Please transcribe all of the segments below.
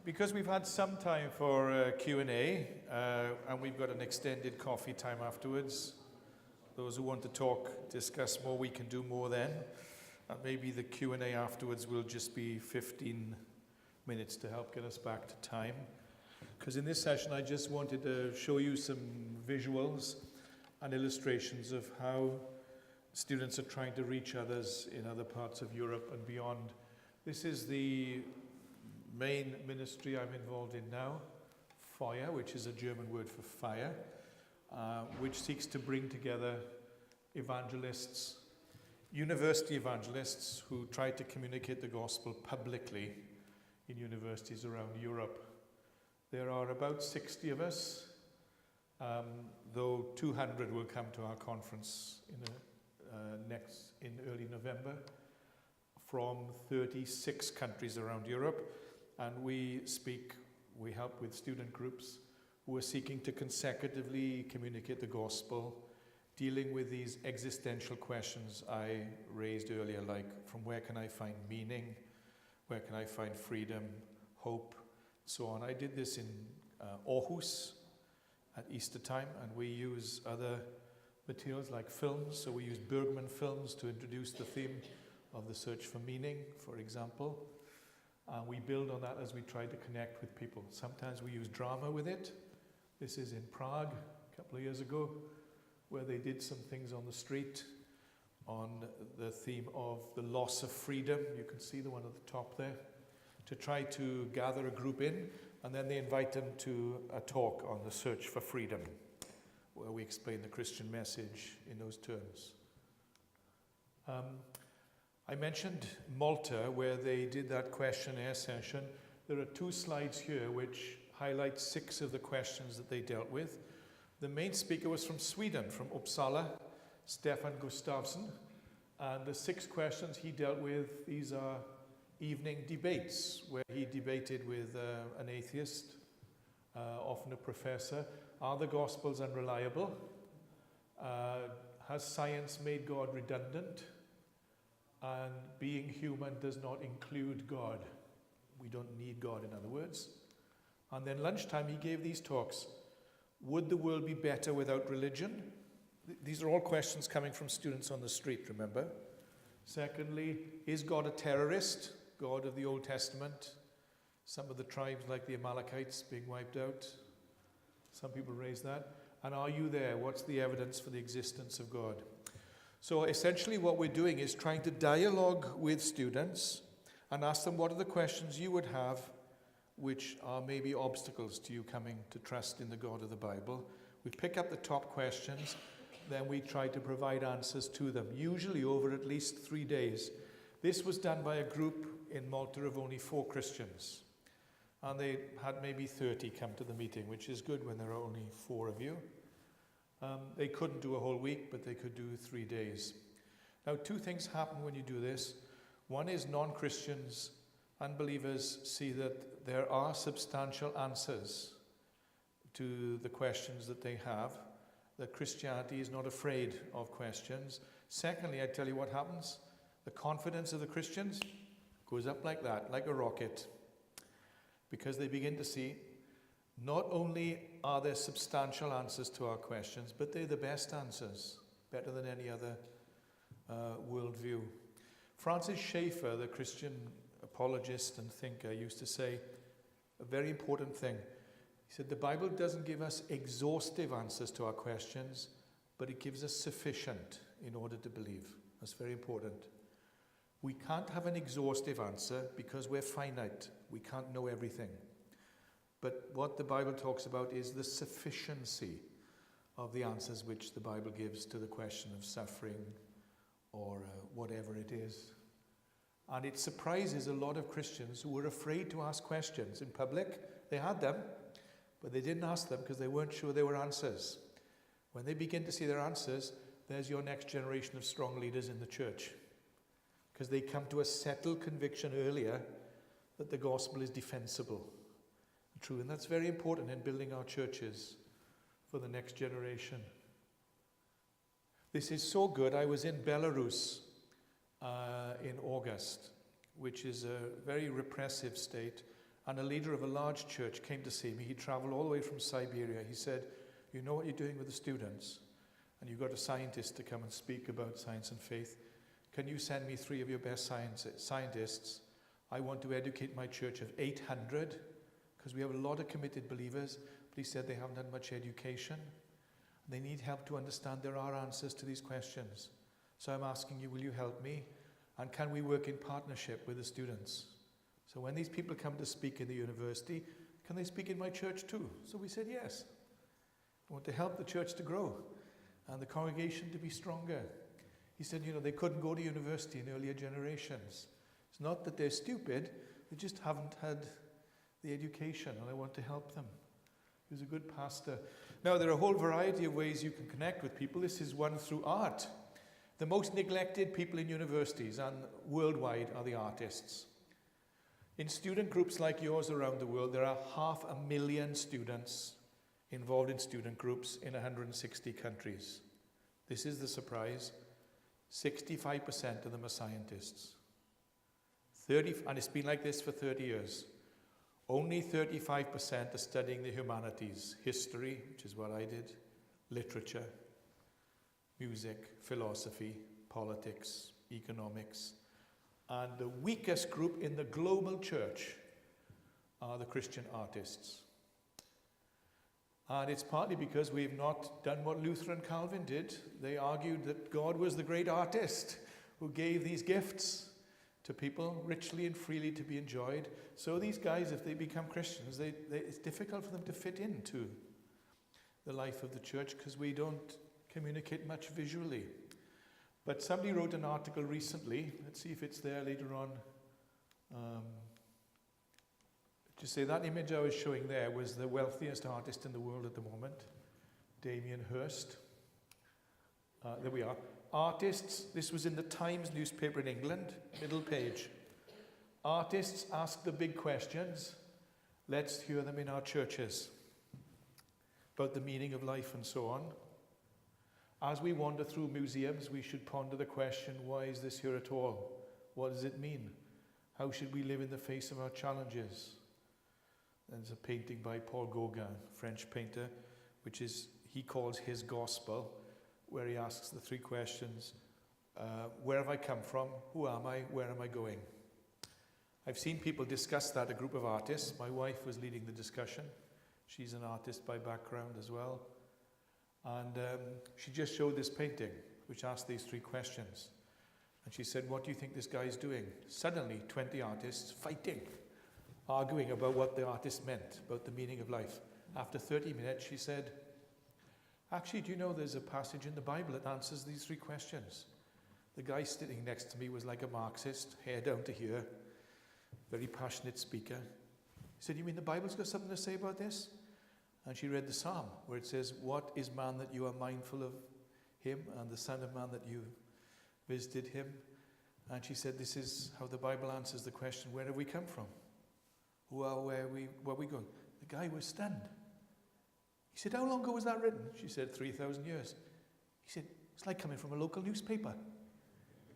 Because we've had some time for Q&A, and we've got an extended coffee time afterwards, those who want to talk, discuss more, we can do more then. And maybe the Q&A afterwards will just be 15 minutes to help get us back to time. Because in this session, I just wanted to show you some visuals and illustrations of how students are trying to reach others in other parts of Europe and beyond. This is the main ministry I'm involved in now, Feuer, which is a German word for fire, which seeks to bring together evangelists, university evangelists who try to communicate the gospel publicly in universities around Europe. There are about 60 of us, though 200 will come to our conference in early November from 36 countries around Europe. And we help with student groups who are seeking to consecutively communicate the gospel, dealing with these existential questions I raised earlier, like from where can I find meaning, where can I find freedom, hope, so on. I did this in Aarhus at Easter time, and we use other materials like films. So we use Bergman films to introduce the theme of the search for meaning, for example. We build on that as we try to connect with people. Sometimes we use drama with it. This is in Prague a couple of years ago, where they did some things on the street on the theme of the loss of freedom. You can see the one at the top there, to try to gather a group in, and then they invite them to a talk on the search for freedom, where we explain the Christian message in those terms. I mentioned Malta, where they did that questionnaire session. There are 2 slides here which highlight 6 of the questions that they dealt with. The main speaker was from Sweden, from Uppsala, Stefan Gustafsson. And the 6 questions he dealt with, these are evening debates, where he debated with an atheist, often a professor. Are the Gospels unreliable? Has science made God redundant? And being human does not include God. We don't need God, in other words. And then lunchtime, he gave these talks. Would the world be better without religion? These are all questions coming from students on the street, remember? Secondly, is God a terrorist? God of the Old Testament? Some of the tribes, like the Amalekites, being wiped out. Some people raise that. And are you there? What's the evidence for the existence of God? So essentially what we're doing is trying to dialogue with students and ask them what are the questions you would have which are maybe obstacles to you coming to trust in the God of the Bible. We pick up the top questions, then we try to provide answers to them, usually over at least 3 days. This was done by a group in Malta of only 4 Christians. And they had maybe 30 come to the meeting, which is good when there are only 4 of you. They couldn't do a whole week, but they could do 3 days. Now, 2 things happen when you do this. One is non-Christians, unbelievers, see that there are substantial answers to the questions that they have, that Christianity is not afraid of questions. Secondly, I tell you what happens. The confidence of the Christians goes up like that, like a rocket, because they begin to see not only are there substantial answers to our questions, but they're the best answers, better than any other worldview. Francis Schaeffer, the Christian apologist and thinker, used to say a very important thing. He said, the Bible doesn't give us exhaustive answers to our questions, but it gives us sufficient in order to believe. That's very important. We can't have an exhaustive answer because we're finite. We can't know everything. But what the Bible talks about is the sufficiency of the answers which the Bible gives to the question of suffering or whatever it is. And it surprises a lot of Christians who were afraid to ask questions in public. They had them, but they didn't ask them because they weren't sure they were answers. When they begin to see their answers, there's your next generation of strong leaders in the church. Because they come to a settled conviction earlier that the gospel is defensible. True, and that's very important in building our churches for the next generation. This is so good. I was in Belarus in August, which is a very repressive state, And a leader of a large church came to see me. He traveled all the way from Siberia. He said, you know what you're doing with the students? And you've got a scientist to come and speak about science and faith. Can you send me 3 of your best scientists? I want to educate my church of 800, because we have a lot of committed believers, but he said they haven't had much education. They need help to understand there are answers to these questions. So I'm asking you, will you help me? And can we work in partnership with the students? So when these people come to speak in the university, can they speak in my church too? So we said yes. We want to help the church to grow and the congregation to be stronger. He said, they couldn't go to university in earlier generations. It's not that they're stupid, they just haven't had the education, and I want to help them. He was a good pastor. Now, there are a whole variety of ways you can connect with people. This is one through art. The most neglected people in universities and worldwide are the artists. In student groups like yours around the world, there are 500,000 students involved in student groups in 160 countries. This is the surprise. 65% of them are scientists. And it's been like this for 30 years. Only 35% are studying the humanities, history, which is what I did, literature, music, philosophy, politics, economics. And the weakest group in the global church are the Christian artists. And it's partly because we've not done what Luther and Calvin did. They argued that God was the great artist who gave these gifts to people richly and freely to be enjoyed. So these guys, if they become Christians, it's difficult for them to fit into the life of the church because we don't communicate much visually. But somebody wrote an article recently. Let's see if it's there later on. Just say that image I was showing there was the wealthiest artist in the world at the moment, Damien Hirst. There we are. Artists, this was in the Times newspaper in England, middle page. Artists ask the big questions. Let's hear them in our churches about the meaning of life and so on. As we wander through museums, we should ponder the question, why is this here at all? What does it mean? How should we live in the face of our challenges? There's a painting by Paul Gauguin, French painter, which he calls his gospel, where he asks the 3 questions. Where have I come from? Who am I? Where am I going? I've seen people discuss that, a group of artists. My wife was leading the discussion. She's an artist by background as well. And she just showed this painting, which asked these 3 questions. And she said, what do you think this guy's doing? Suddenly, 20 artists fighting, arguing about what the artist meant, about the meaning of life. After 30 minutes, she said, actually, do you know there's a passage in the Bible that answers these 3 questions? The guy sitting next to me was like a Marxist, hair down to here, very passionate speaker. He said, you mean the Bible's got something to say about this? And she read the Psalm, where it says, what is man that you are mindful of him, and the Son of Man that you visited him? And she said, this is how the Bible answers the question, where have we come from? Where are we going? The guy was stunned. He said, how long ago was that written? She said, 3,000 years. He said, it's like coming from a local newspaper.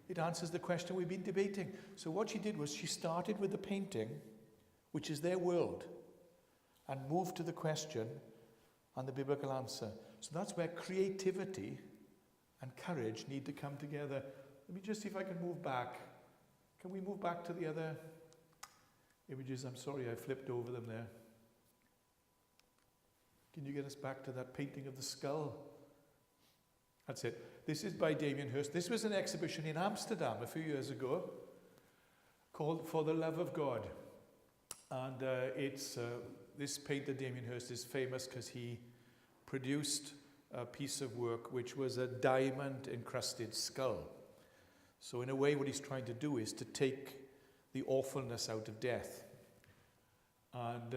It answers the question we've been debating. So what she did was she started with the painting, which is their world, and moved to the question and the biblical answer. So that's where creativity and courage need to come together. Let me just see if I can move back. Can we move back to the other images? I'm sorry, I flipped over them there. Can you get us back to that painting of the skull? That's it. This is by Damien Hirst. This was an exhibition in Amsterdam a few years ago called For the Love of God. And this painter, Damien Hirst, is famous because he produced a piece of work which was a diamond-encrusted skull. So in a way, what he's trying to do is to take the awfulness out of death. And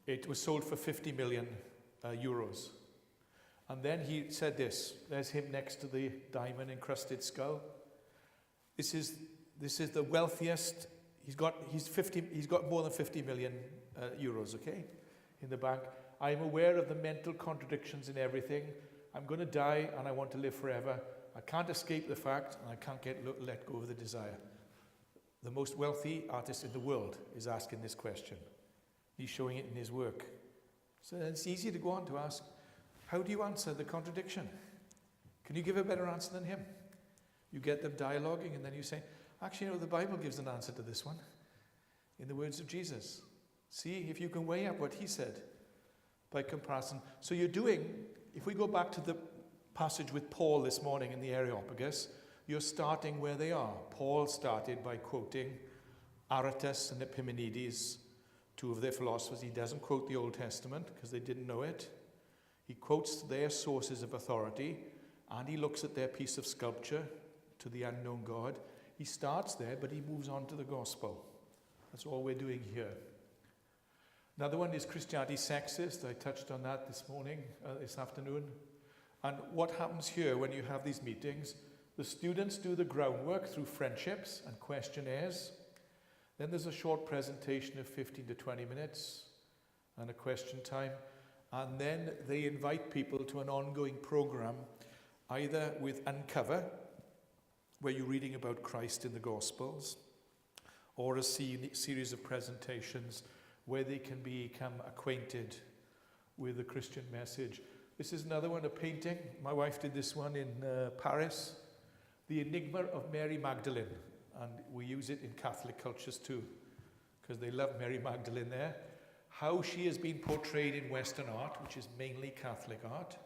it was sold for 50 million euros. And then he said this. There's him next to the diamond-encrusted skull. This is the wealthiest. He's got more than 50 million euros, okay, in the bank. I'm aware of the mental contradictions in everything. I'm going to die and I want to live forever. I can't escape the fact and I can't let go of the desire. The most wealthy artist in the world is asking this question. He's showing it in his work. So it's easy to go on to ask, how do you answer the contradiction? Can you give a better answer than him? You get them dialoguing and then you say, actually, the Bible gives an answer to this one in the words of Jesus. See if you can weigh up what he said by comparison. So you're doing, if we go back to the passage with Paul this morning in the Areopagus, you're starting where they are. Paul started by quoting Aratus and Epimenides, two of their philosophers. He doesn't quote the Old Testament because they didn't know it. He quotes their sources of authority and he looks at their piece of sculpture to the unknown God. He starts there, but he moves on to the gospel. That's all we're doing here. Another one is Christianity sexist. I touched on that this afternoon. And what happens here when you have these meetings? The students do the groundwork through friendships and questionnaires. Then there's a short presentation of 15 to 20 minutes and a question time. And then they invite people to an ongoing program, either with Uncover, where you're reading about Christ in the Gospels, or a series of presentations where they can become acquainted with the Christian message. This is another one, a painting. My wife did this one in Paris, The Enigma of Mary Magdalene. And we use it in Catholic cultures too, because they love Mary Magdalene there. How she has been portrayed in Western art, which is mainly Catholic art,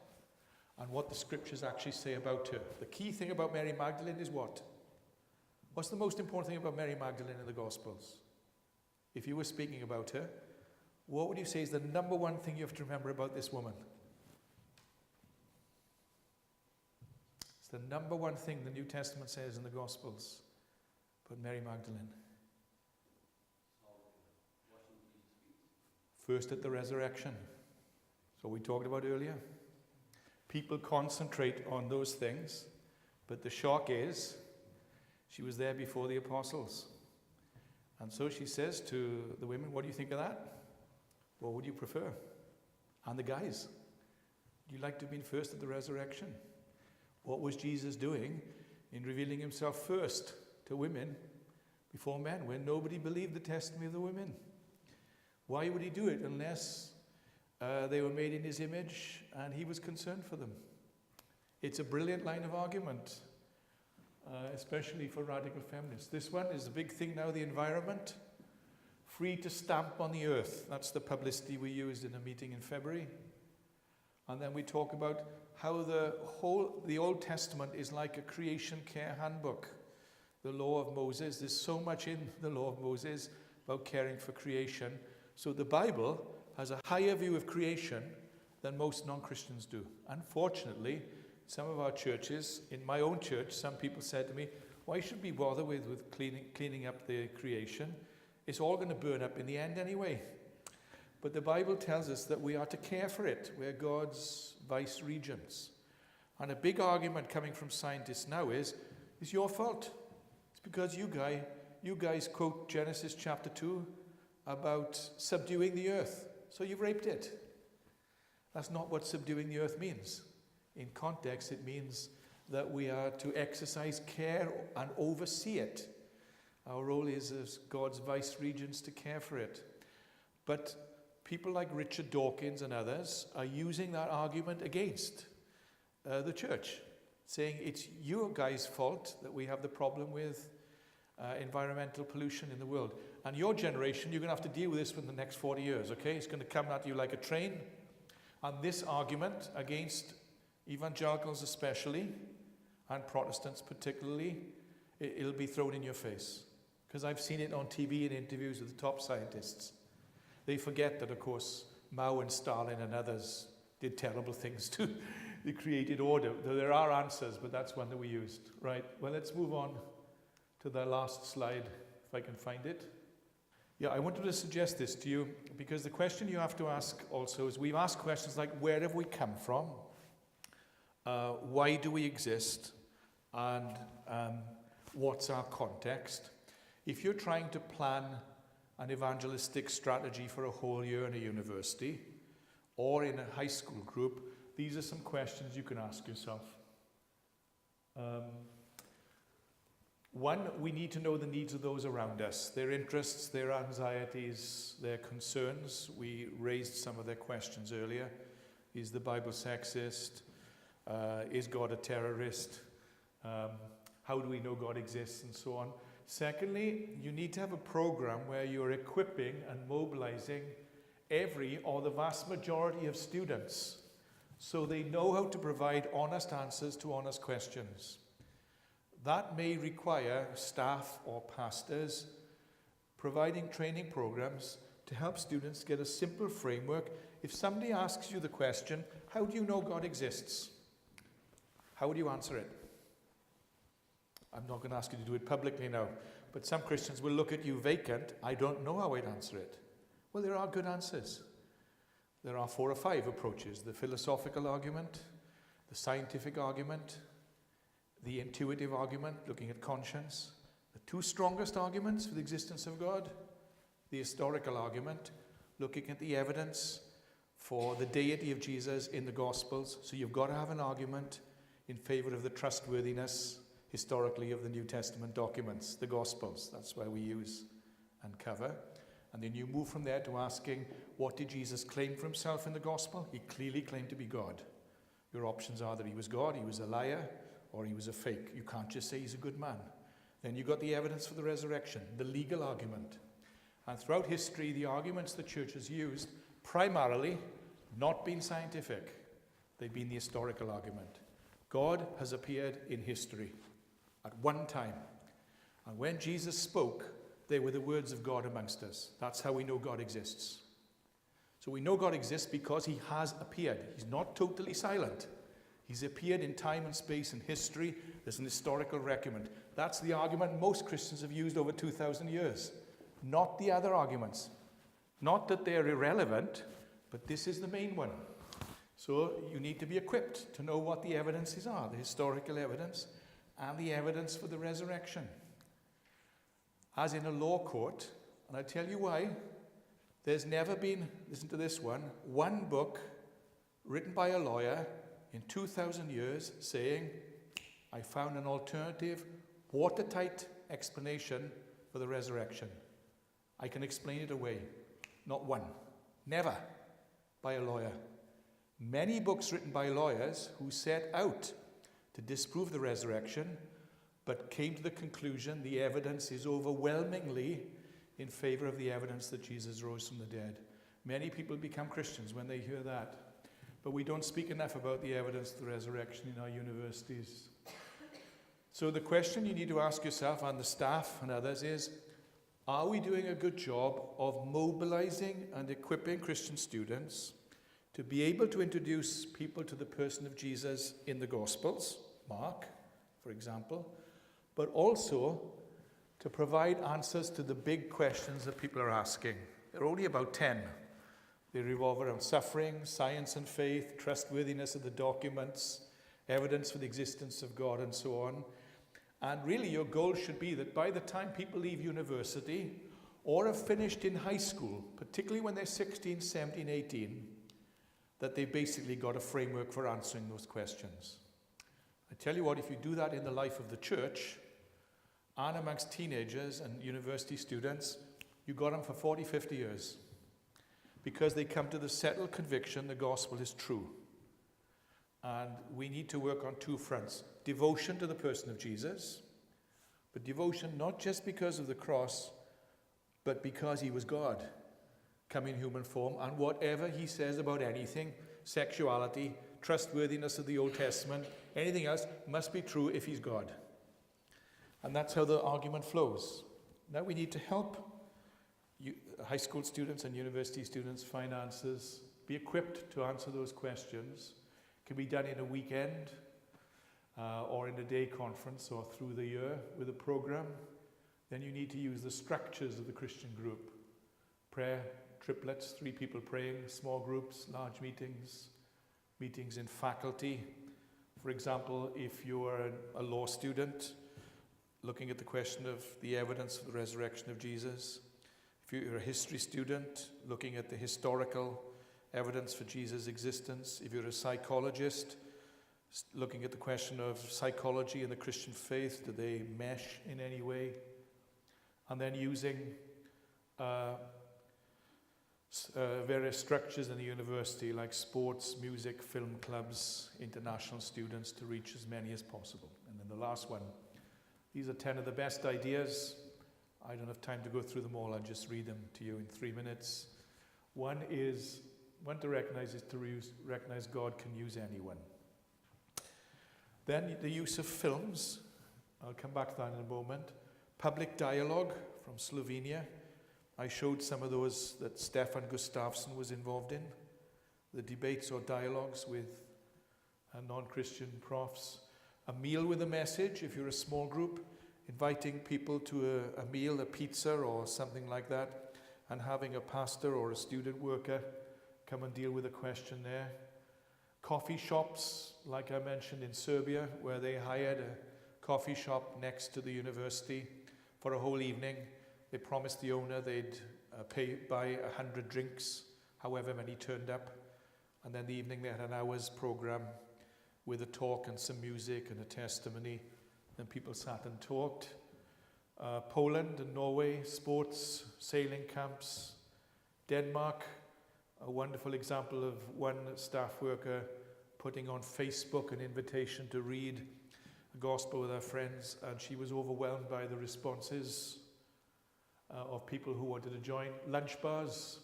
and what the scriptures actually say about her. The key thing about Mary Magdalene is what? What's the most important thing about Mary Magdalene in the Gospels? If you were speaking about her, what would you say is the number one thing you have to remember about this woman? It's the number one thing the New Testament says in the Gospels about Mary Magdalene. First at the resurrection. So we talked about earlier. People concentrate on those things, but the shock is she was there before the apostles. And so she says to the women, what do you think of that? What would you prefer? And the guys, would you like to have been first at the resurrection? What was Jesus doing in revealing himself first to women before men, when nobody believed the testimony of the women? Why would he do it unless they were made in his image and he was concerned for them? It's a brilliant line of argument, especially for radical feminists. This one is a big thing now, the environment. Free to stamp on the earth. That's the publicity we used in a meeting in February. And then we talk about how the Old Testament is like a creation care handbook. The law of Moses, there's so much in the law of Moses about caring for creation. So the Bible has a higher view of creation than most non-Christians do. Unfortunately, some of our churches, in my own church, some people said to me, why should we bother with cleaning up the creation? It's all going to burn up in the end anyway. But the Bible tells us that we are to care for it. We're God's vice regents. And a big argument coming from scientists now is, it's your fault. It's because you guys quote Genesis chapter 2 about subduing the earth. So you've raped it. That's not what subduing the earth means. In context, it means that we are to exercise care and oversee it. Our role is as God's vice regents to care for it. But people like Richard Dawkins and others are using that argument against the church, saying it's you guys' fault that we have the problem with environmental pollution in the world. And your generation, you're going to have to deal with this for the next 40 years, okay? It's going to come at you like a train. And this argument against evangelicals especially, and Protestants particularly, it'll be thrown in your face. Because I've seen it on TV in interviews with the top scientists. They forget that, of course, Mao and Stalin and others did terrible things to the created order. There are answers, but that's one that we used. Right, well, let's move on to the last slide, if I can find it. Yeah, I wanted to suggest this to you, because the question you have to ask also is, we've asked questions like, where have we come from? Why do we exist? And what's our context? If you're trying to plan an evangelistic strategy for a whole year in a university or in a high school group, these are some questions you can ask yourself. One, we need to know the needs of those around us, their interests, their anxieties, their concerns. We raised some of their questions earlier. Is the Bible sexist? Is God a terrorist? How do we know God exists, and so on. Secondly, you need to have a program where you're equipping and mobilizing every or the vast majority of students so they know how to provide honest answers to honest questions. That may require staff or pastors providing training programs to help students get a simple framework. If somebody asks you the question, how do you know God exists? How would you answer it? I'm not going to ask you to do it publicly now, but some Christians will look at you vacant. I don't know how I'd answer it. Well, there are good answers. There are 4 or 5 approaches: the philosophical argument, the scientific argument, the intuitive argument, looking at conscience, the 2 strongest arguments for the existence of God, the historical argument, looking at the evidence for the deity of Jesus in the Gospels. So you've got to have an argument in favor of the trustworthiness, historically, of the New Testament documents, the Gospels. That's where we use and cover. And then you move from there to asking, what did Jesus claim for himself in the Gospel? He clearly claimed to be God. Your options are that he was God, he was a liar, or he was a fake. You can't just say he's a good man. Then you've got the evidence for the resurrection, the legal argument. And throughout history, the arguments the church has used, primarily not been scientific. They've been the historical argument. God has appeared in history at one time. And when Jesus spoke, they were the words of God amongst us. That's how we know God exists. So we know God exists because he has appeared. He's not totally silent. He's appeared in time and space and history. There's an historical record. That's the argument most Christians have used over 2,000 years. Not the other arguments. Not that they're irrelevant, but this is the main one. So you need to be equipped to know what the evidences are, the historical evidence and the evidence for the resurrection. As in a law court, and I tell you why, there's never been, listen to this one book written by a lawyer in 2,000 years saying, I found an alternative, watertight explanation for the resurrection. I can explain it away. Not one. Never by a lawyer. Many books written by lawyers who set out to disprove the resurrection, but came to the conclusion the evidence is overwhelmingly in favor of the evidence that Jesus rose from the dead. Many people become Christians when they hear that. But we don't speak enough about the evidence of the resurrection in our universities. So the question you need to ask yourself and the staff and others is, are we doing a good job of mobilizing and equipping Christian students to be able to introduce people to the person of Jesus in the Gospels, Mark, for example, but also to provide answers to the big questions that people are asking? There are only about 10. They revolve around suffering, science and faith, trustworthiness of the documents, evidence for the existence of God, and so on. And really your goal should be that by the time people leave university or have finished in high school, particularly when they're 16, 17, 18, that they've basically got a framework for answering those questions. I tell you what, if you do that in the life of the church and amongst teenagers and university students, you got them for 40, 50 years. Because they come to the settled conviction the gospel is true. And we need to work on 2 fronts. Devotion to the person of Jesus, but devotion not just because of the cross, but because he was God, come in human form, and whatever he says about anything, sexuality, trustworthiness of the Old Testament, anything else, must be true if he's God. And that's how the argument flows. Now we need to help high school students and university students find answers, be equipped to answer those questions. It can be done in a weekend or in a day conference or through the year with a program. Then you need to use the structures of the Christian group. Prayer, triplets, 3 people praying, small groups, large meetings, meetings in faculty. For example, if you're a law student, looking at the question of the evidence for the resurrection of Jesus. If you're a history student, looking at the historical evidence for Jesus' existence. If you're a psychologist, looking at the question of psychology and the Christian faith. Do they mesh in any way? And then using various structures in the university like sports, music, film clubs, international students to reach as many as possible. And then the last one, these are 10 of the best ideas. I don't have time to go through them all. I'll just read them to you in 3 minutes. One to recognize is to recognize God can use anyone. Then the use of films. I'll come back to that in a moment. Public dialogue from Slovenia. I showed some of those that Stefan Gustafsson was involved in. The debates or dialogues with non-Christian profs. A meal with a message, if you're a small group. Inviting people to a meal, a pizza or something like that. And having a pastor or a student worker come and deal with a question there. Coffee shops, like I mentioned in Serbia, where they hired a coffee shop next to the university for a whole evening. They promised the owner they'd buy 100 drinks, however many turned up. And then the evening they had an hour's program with a talk and some music and a testimony. Then people sat and talked. Poland and Norway, sports, sailing camps. Denmark, a wonderful example of one staff worker putting on Facebook an invitation to read the gospel with her friends, and she was overwhelmed by the responses of people who wanted to join. Lunch bars,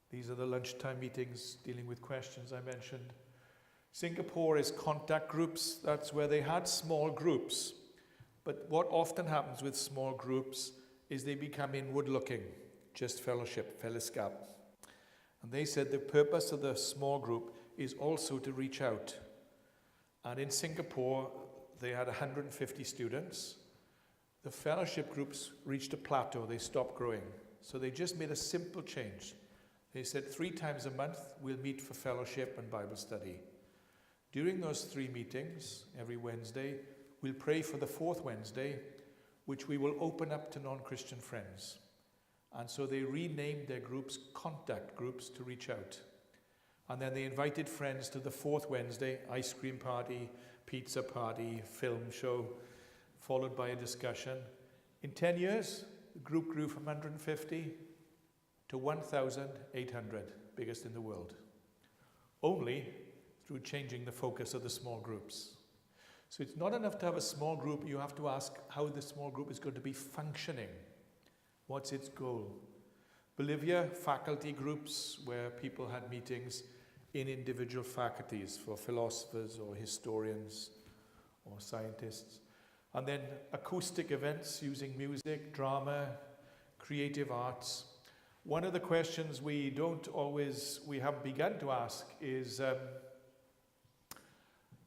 these are the lunchtime meetings dealing with questions I mentioned. Singapore is contact groups. That's where they had small groups. But what often happens with small groups is they become inward looking, just fellowship, fellowskap. And they said the purpose of the small group is also to reach out. And in Singapore, they had 150 students. The fellowship groups reached a plateau. They stopped growing. So they just made a simple change. They said 3 times a month, we'll meet for fellowship and Bible study. During those 3 meetings, every Wednesday, we'll pray for the 4th Wednesday, which we will open up to non-Christian friends. And so they renamed their groups contact groups to reach out. And then they invited friends to the 4th Wednesday, ice cream party, pizza party, film show, followed by a discussion. In 10 years, the group grew from 150 to 1,800, biggest in the world. Only through changing the focus of the small groups. So it's not enough to have a small group, you have to ask how the small group is going to be functioning. What's its goal? Bolivia, faculty groups where people had meetings in individual faculties for philosophers or historians or scientists. And then acoustic events using music, drama, creative arts. One of the questions we haven't begun to ask is,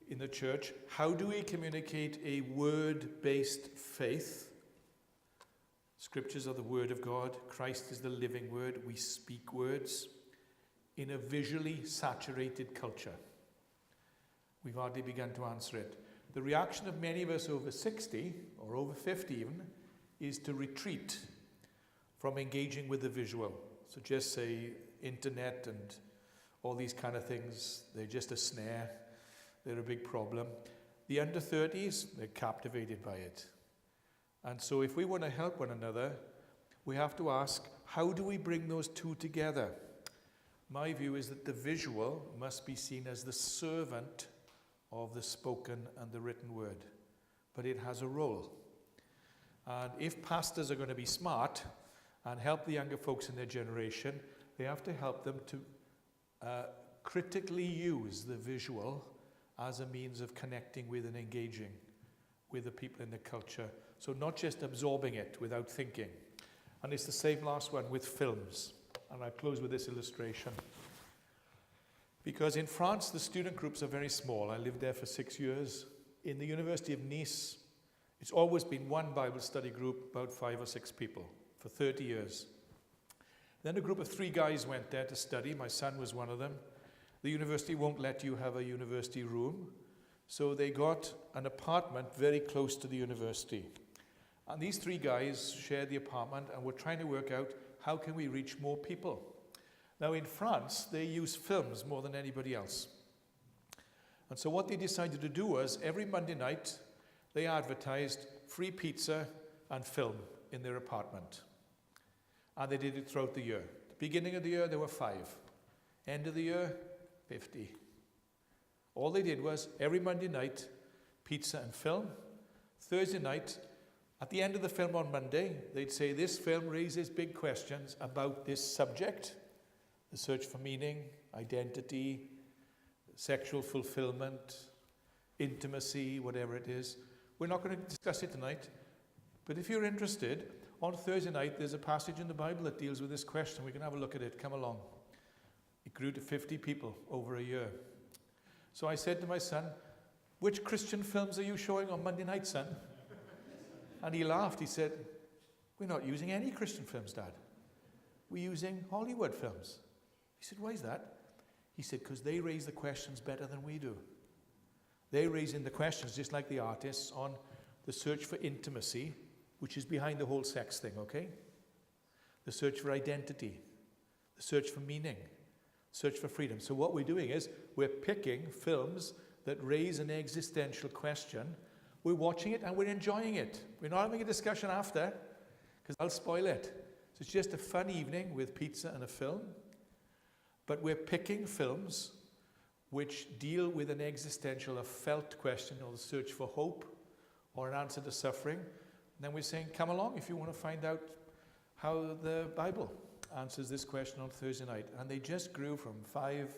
in the church, how do we communicate a word-based faith? Scriptures are the word of God. Christ is the living word. We speak words in a visually saturated culture. We've hardly begun to answer it. The reaction of many of us over 60, or over 50 even, is to retreat from engaging with the visual. So just say internet and all these kind of things, they're just a snare. They're a big problem. The under 30s, they're captivated by it. And so if we want to help one another, we have to ask, how do we bring those two together? My view is that the visual must be seen as the servant of the spoken and the written word. But it has a role. And if pastors are going to be smart and help the younger folks in their generation, they have to help them to critically use the visual as a means of connecting with and engaging with the people in the culture. So not just absorbing it without thinking. And it's the same last one with films. And I close with this illustration. Because in France, the student groups are very small. I lived there for 6 years. In the University of Nice, it's always been one Bible study group, about 5 or 6 people, for 30 years. Then a group of 3 guys went there to study. My son was one of them. The university won't let you have a university room, so they got an apartment very close to the university. And these 3 guys shared the apartment and were trying to work out how can we reach more people. Now in France, they use films more than anybody else. And so what they decided to do was, every Monday night, they advertised free pizza and film in their apartment. And they did it throughout the year. Beginning of the year, there were 5. End of the year, 50. All they did was, every Monday night, pizza and film. Thursday night, at the end of the film on Monday, they'd say, this film raises big questions about this subject, the search for meaning, identity, sexual fulfillment, intimacy, whatever it is. We're not going to discuss it tonight, but if you're interested, on Thursday night, there's a passage in the Bible that deals with this question. We can have a look at it. Come along. It grew to 50 people over a year. So I said to my son, which Christian films are you showing on Monday night, son? And he laughed. He said, we're not using any Christian films, Dad. We're using Hollywood films. He said, why is that? He said, because they raise the questions better than we do. They're raising the questions just like the artists on the search for intimacy, which is behind the whole sex thing, okay? The search for identity, the search for meaning, search for freedom. So what we're doing is we're picking films that raise an existential question. We're watching it and we're enjoying it. We're not having a discussion after, because I'll spoil it. So it's just a fun evening with pizza and a film. But we're picking films which deal with an existential or felt question, or the search for hope or an answer to suffering. And then we're saying, come along if you want to find out how the Bible answers this question on Thursday night. And they just grew from 5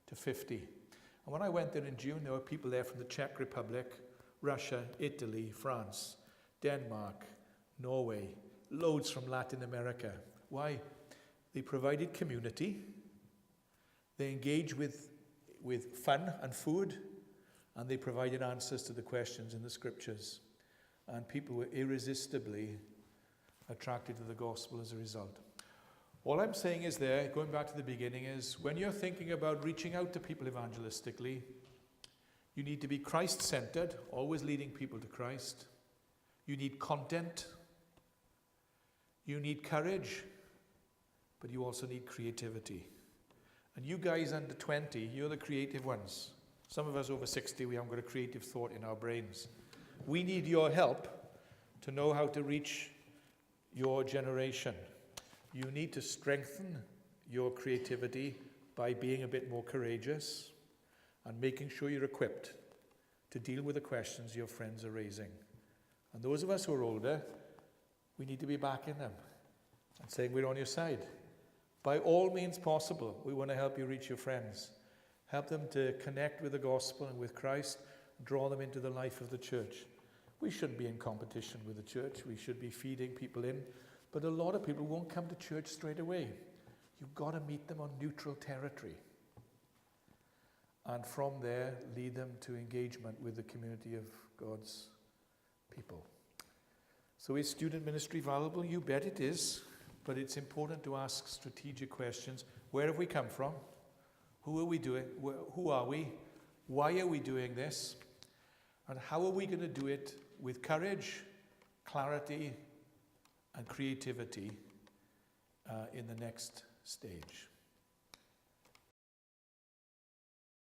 to 50. And when I went there in June, there were people there from the Czech Republic, Russia, Italy, France, Denmark, Norway, loads from Latin America. Why? They provided community. They engaged with fun and food, and they provided answers to the questions in the scriptures. And people were irresistibly attracted to the gospel as a result. All I'm saying is there, going back to the beginning, is when you're thinking about reaching out to people evangelistically, you need to be Christ-centered, always leading people to Christ. You need content. You need courage. But you also need creativity. And you guys under 20, you're the creative ones. Some of us over 60, we haven't got a creative thought in our brains. We need your help to know how to reach your generation. You need to strengthen your creativity by being a bit more courageous and making sure you're equipped to deal with the questions your friends are raising. And those of us who are older, we need to be backing them and saying we're on your side. By all means possible, we want to help you reach your friends. Help them to connect with the gospel and with Christ, draw them into the life of the church. We shouldn't be in competition with the church. We should be feeding people in. But a lot of people won't come to church straight away. You've got to meet them on neutral territory. And from there, lead them to engagement with the community of God's people. So is student ministry valuable? You bet it is. But it's important to ask strategic questions. Where have we come from? Who are we doing? Who are we? Why are we doing this? And how are we going to do it with courage, clarity, and creativity in the next stage?